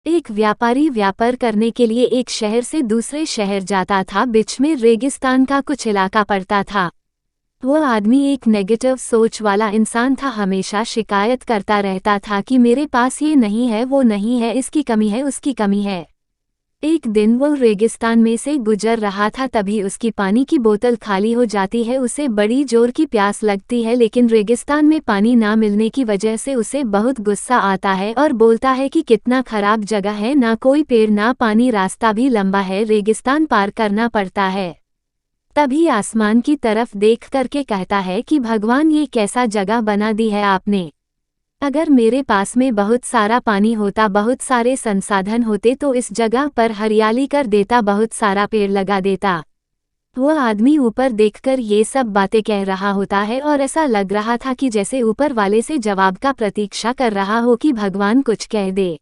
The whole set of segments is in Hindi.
एक व्यापारी व्यापार करने के लिए एक शहर से दूसरे शहर जाता था। बीच में रेगिस्तान का कुछ इलाका पड़ता था। वह आदमी एक नेगेटिव सोच वाला इंसान था। हमेशा शिकायत करता रहता था कि मेरे पास ये नहीं है, वो नहीं है, इसकी कमी है, उसकी कमी है। एक दिन वो रेगिस्तान में से गुजर रहा था, तभी उसकी पानी की बोतल खाली हो जाती है। उसे बड़ी जोर की प्यास लगती है, लेकिन रेगिस्तान में पानी ना मिलने की वजह से उसे बहुत गुस्सा आता है और बोलता है कि कितना खराब जगह है, ना कोई पेड़ ना पानी, रास्ता भी लंबा है, रेगिस्तान पार करना पड़ता है। तभी आसमान की तरफ देख करके कहता है कि भगवान, ये कैसा जगह बना दी है आपने। अगर मेरे पास में बहुत सारा पानी होता, बहुत सारे संसाधन होते तो इस जगह पर हरियाली कर देता, बहुत सारा पेड़ लगा देता। वह आदमी ऊपर देखकर ये सब बातें कह रहा होता है और ऐसा लग रहा था कि जैसे ऊपर वाले से जवाब का प्रतीक्षा कर रहा हो कि भगवान कुछ कह दे।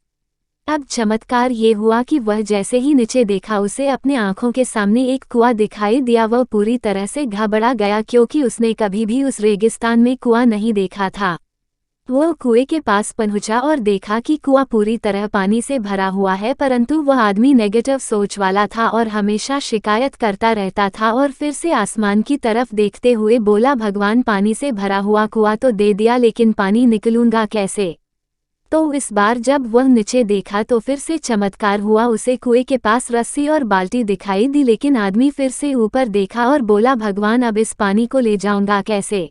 अब चमत्कार ये हुआ कि वह जैसे ही नीचे देखा, उसे अपने आंखों के सामने एक कुआं दिखाई दिया। वह पूरी तरह से घबरा गया, क्योंकि उसने कभी भी उस रेगिस्तान में कुआं नहीं देखा था। वह कुएं के पास पहुंचा और देखा कि कुआं पूरी तरह पानी से भरा हुआ है, परंतु वह आदमी नेगेटिव सोच वाला था और हमेशा शिकायत करता रहता था। और फिर से आसमान की तरफ देखते हुए बोला, भगवान, पानी से भरा हुआ कुआं तो दे दिया, लेकिन पानी निकलूंगा कैसे। तो इस बार जब वह नीचे देखा तो फिर से चमत्कार हुआ। उसे कुएं के पास रस्सी और बाल्टी दिखाई दी, लेकिन आदमी फिर से ऊपर देखा और बोला, भगवान, अब इस पानी को ले जाऊंगा कैसे।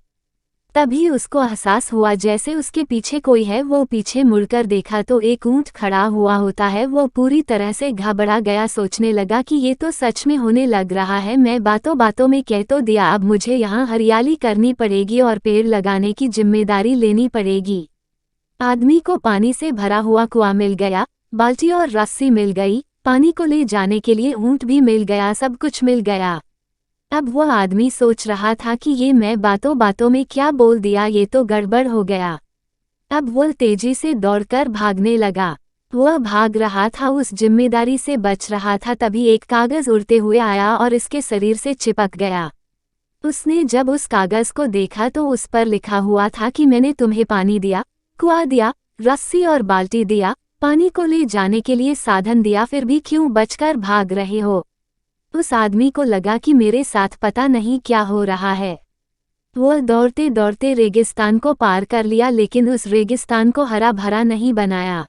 तभी उसको एहसास हुआ जैसे उसके पीछे कोई है। वो पीछे मुड़कर देखा तो एक ऊंट खड़ा हुआ होता है। वो पूरी तरह से घबरा गया, सोचने लगा कि ये तो सच में होने लग रहा है। मैं बातों बातों में कह तो दिया, अब मुझे यहाँ हरियाली करनी पड़ेगी और पेड़ लगाने की जिम्मेदारी लेनी पड़ेगी। आदमी को पानी से भरा हुआ कुआं मिल गया, बाल्टी और रस्सी मिल गई, पानी को ले जाने के लिए ऊंट भी मिल गया, सब कुछ मिल गया। अब वह आदमी सोच रहा था कि ये मैं बातों बातों में क्या बोल दिया, ये तो गड़बड़ हो गया। अब वह तेजी से दौड़कर भागने लगा। वह भाग रहा था, उस जिम्मेदारी से बच रहा था। तभी एक कागज उड़ते हुए आया और इसके शरीर से चिपक गया। उसने जब उस कागज को देखा तो उस पर लिखा हुआ था कि मैंने तुम्हें पानी दिया, कुआं दिया, रस्सी और बाल्टी दिया, पानी को ले जाने के लिए साधन दिया, फिर भी क्यों बचकर भाग रहे हो। उस आदमी को लगा कि मेरे साथ पता नहीं क्या हो रहा है। वह दौड़ते दौड़ते रेगिस्तान को पार कर लिया, लेकिन उस रेगिस्तान को हरा भरा नहीं बनाया।